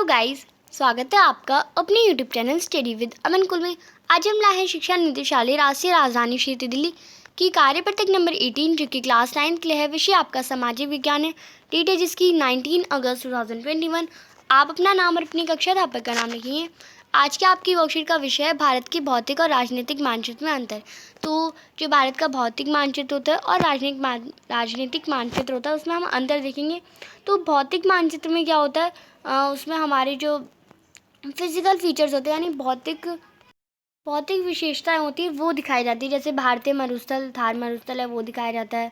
Hello guys, स्वागत है आपका अपने यूट्यूब चैनल स्टडी विद अमन कुल में। आज हम लाए हैं शिक्षा निदेशालय राष्ट्रीय राजधानी क्षेत्र दिल्ली की कार्यपत्रक नंबर 18 जो कि क्लास 9 के लिए है। विषय आपका सामाजिक विज्ञान है। डेट है जिसकी 19 अगस्त 2021। आप अपना नाम और अपनी कक्षा अध्यापक का नाम लिखिए। आज के आपकी वर्कशीट का विषय है भारत की भौतिक और राजनीतिक मानचित्र में अंतर। तो जो भारत का भौतिक मानचित्र होता है और राजनीतिक मानचित्र होता है उसमें हम अंतर देखेंगे। तो भौतिक मानचित्र में क्या होता है, उसमें हमारे जो फिजिकल फीचर्स होते हैं यानी भौतिक विशेषताएं होती है वो दिखाई जाती है। जैसे भारतीय मरुस्थल, थार मरुस्थल है वो दिखाया जाता है,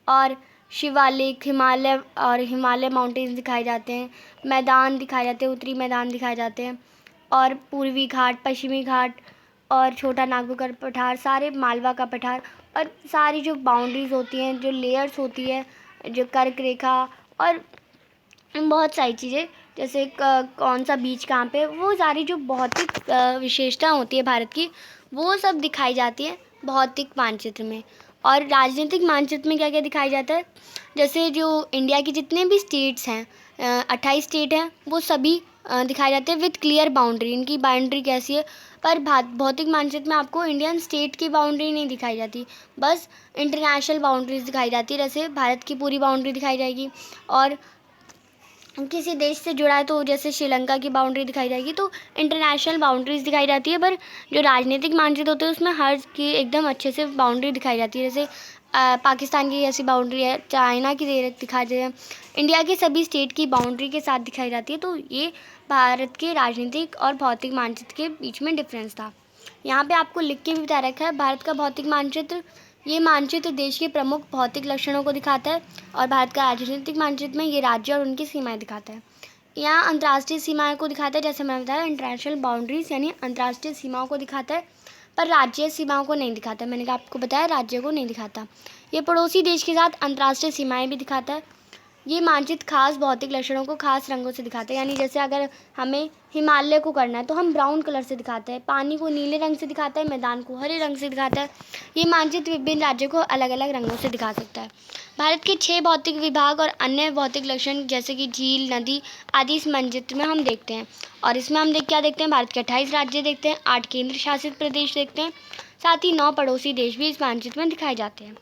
और शिवालिक, हिमालय माउंटेन्स दिखाए जाते हैं, मैदान दिखाए जाते हैं, उत्तरी मैदान दिखाए जाते हैं, और पूर्वी घाट, पश्चिमी घाट, और छोटा नागपुर का पठार, सारे मालवा का पठार, और सारी जो बाउंड्रीज होती हैं, जो लेयर्स होती है, जो कर्क रेखा, और बहुत सारी चीज़ें जैसे कौन सा बीच कहाँ पे, वो सारी जो भौतिक विशेषता होती है भारत की वो सब दिखाई जाती है भौतिक मानचित्र में। और राजनीतिक मानचित्र में क्या क्या दिखाया जाता है, जैसे जो इंडिया के जितने भी स्टेट्स हैं, 28 स्टेट हैं, वो सभी दिखाए जाते हैं विथ क्लियर बाउंड्री। इनकी बाउंड्री कैसी है, पर भौतिक मानचित्र में आपको इंडियन स्टेट की बाउंड्री नहीं दिखाई जाती, बस इंटरनेशनल बाउंड्रीज दिखाई जाती है। जैसे भारत की पूरी बाउंड्री दिखाई जाएगी, और किसी देश से जुड़ा है तो जैसे श्रीलंका की बाउंड्री दिखाई जाएगी। तो इंटरनेशनल बाउंड्रीज दिखाई जाती है, पर जो राजनीतिक मानचित्र होते हैं उसमें हर की एकदम अच्छे से बाउंड्री दिखाई जाती है। जैसे पाकिस्तान की ऐसी बाउंड्री है, चाइना की दिखाई जाती है, इंडिया के सभी स्टेट की बाउंड्री के साथ दिखाई जाती है। तो ये भारत के राजनीतिक और भौतिक मानचित्र के बीच में डिफरेंस था। यहाँ पे आपको लिख के भी बता रखा है भारत का भौतिक मानचित्र। ये मानचित्र देश के प्रमुख भौतिक लक्षणों को दिखाता है, और भारत का राजनीतिक मानचित्र में ये राज्य और उनकी सीमाएं दिखाता है। यहाँ अंतर्राष्ट्रीय सीमाएं को दिखाता है, जैसे मैंने बताया इंटरनेशनल बाउंड्रीज यानी अंतर्राष्ट्रीय सीमाओं को दिखाता है, पर राज्य सीमाओं को नहीं दिखाता। मैंने आपको बताया राज्य को नहीं दिखाता। ये पड़ोसी देश के साथ अंतर्राष्ट्रीय सीमाएँ भी दिखाता है। ये मानचित्र खास भौतिक लक्षणों को खास रंगों से दिखाते हैं, यानी जैसे अगर हमें हिमालय को करना है तो हम ब्राउन कलर से दिखाते हैं, पानी को नीले रंग से दिखाता है, मैदान को हरे रंग से दिखाता है। ये मानचित्र विभिन्न राज्यों को अलग अलग रंगों से दिखा सकता है। भारत के 6 भौतिक विभाग और अन्य भौतिक लक्षण जैसे कि झील, नदी आदि इस मानचित्र में हम देखते हैं। और इसमें हम क्या देखते हैं, भारत के 28 राज्य देखते हैं, 8 केंद्र शासित प्रदेश देखते हैं, साथ ही 9 पड़ोसी देश भी इस मानचित्र में दिखाए जाते हैं।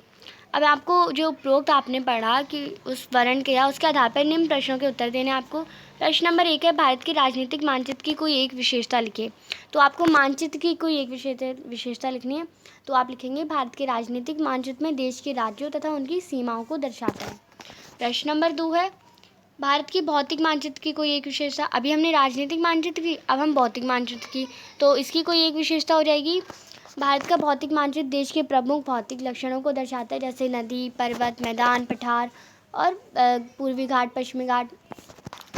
अब आपको जो उपरोक्त आपने पढ़ा कि उस वर्ण के या उसके आधार पर निम्न प्रश्नों के उत्तर देने। आपको प्रश्न नंबर 1 है, भारत के राजनीतिक मानचित्र की कोई एक विशेषता लिखिए। तो आपको मानचित्र की कोई एक विशेषता लिखनी है। तो आप लिखेंगे भारत के राजनीतिक मानचित्र में देश के राज्यों तथा उनकी सीमाओं को दर्शाता है। प्रश्न नंबर 2 है, भारत की भौतिक मानचित्र की कोई एक विशेषता। अभी हमने राजनीतिक मानचित्र की, अब हम भौतिक मानचित्र की, तो इसकी कोई एक विशेषता हो जाएगी। भारत का भौतिक मानचित्र देश के प्रमुख भौतिक लक्षणों को दर्शाता है, जैसे नदी, पर्वत, मैदान, पठार, और पूर्वी घाट, पश्चिमी घाट,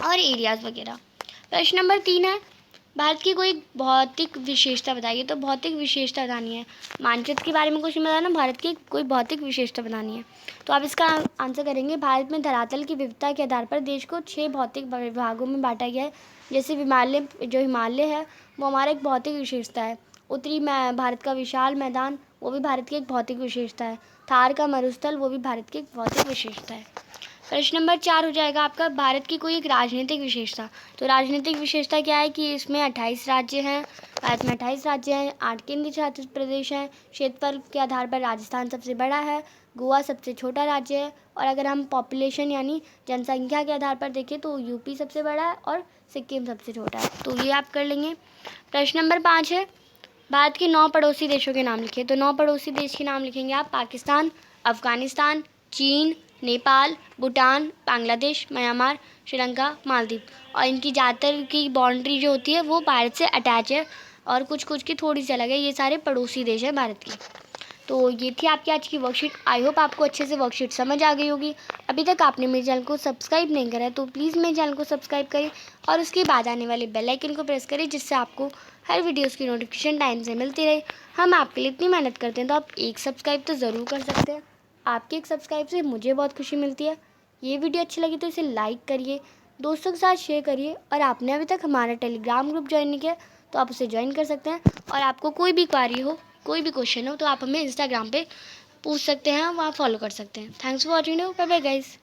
और एरियाज वगैरह। प्रश्न नंबर 3 है, भारत की कोई भौतिक विशेषता बताइए। तो भौतिक विशेषता बतानी है, मानचित्र के बारे में कुछ बताना, भारत की कोई भौतिक विशेषता बतानी है। तो आप इसका आंसर करेंगे, भारत में धरातल की विविधता के आधार पर देश को 6 भौतिक विभागों में बांटा गया है। जैसे हिमालय है वो हमारा एक भौतिक विशेषता है। उत्तरी भारत का विशाल मैदान वो भी भारत की एक भौतिक विशेषता है। थार का मरुस्थल वो भी भारत की एक भौतिक विशेषता है। प्रश्न नंबर 4 हो जाएगा आपका, भारत की कोई एक राजनीतिक विशेषता। तो राजनीतिक विशेषता क्या है कि इसमें 28 राज्य हैं, भारत में 28 राज्य हैं, 8 केंद्र शासित प्रदेश हैं, क्षेत्रफल के आधार पर राजस्थान सबसे बड़ा है, गोवा सबसे छोटा राज्य है, और अगर हम पॉपुलेशन यानी जनसंख्या के आधार पर देखें तो यूपी सबसे बड़ा है और सिक्किम सबसे छोटा है। तो ये आप कर लेंगे। प्रश्न नंबर 5 है, भारत के 9 पड़ोसी देशों के नाम लिखिए। तो 9 पड़ोसी देश के नाम लिखेंगे आप, पाकिस्तान, अफगानिस्तान, चीन, नेपाल, भूटान, बांग्लादेश, म्यांमार, श्रीलंका, मालदीव। और इनकी ज़्यादातर की बाउंड्री जो होती है वो भारत से अटैच है, और कुछ कुछ की थोड़ी सी अलग है। ये सारे पड़ोसी देश हैं भारत की। तो ये थी आपकी आज की वर्कशीट। आई होप आपको अच्छे से वर्कशीट समझ आ गई होगी। अभी तक आपने मेरे चैनल को सब्सक्राइब नहीं करा है तो प्लीज़ मेरे चैनल को सब्सक्राइब करें, और उसके बाद आने वाले बेल आइकन को प्रेस करें, जिससे आपको हर वीडियोस की नोटिफिकेशन टाइम से मिलती रहे। हम आपके लिए इतनी मेहनत करते हैं तो आप एक सब्सक्राइब तो ज़रूर कर सकते हैं। आपके एक सब्सक्राइब से मुझे बहुत खुशी मिलती है। ये वीडियो अच्छी लगी तो इसे लाइक करिए, दोस्तों के साथ शेयर करिए, और आपने अभी तक हमारा टेलीग्राम ग्रुप ज्वाइन नहीं किया तो आप उसे ज्वाइन कर सकते हैं। और आपको कोई भी क्वारी हो, कोई भी क्वेश्चन हो, तो आप हमें इंस्टाग्राम पे पूछ सकते हैं, वहाँ फॉलो कर सकते हैं। Thanks for watching, bye bye guys.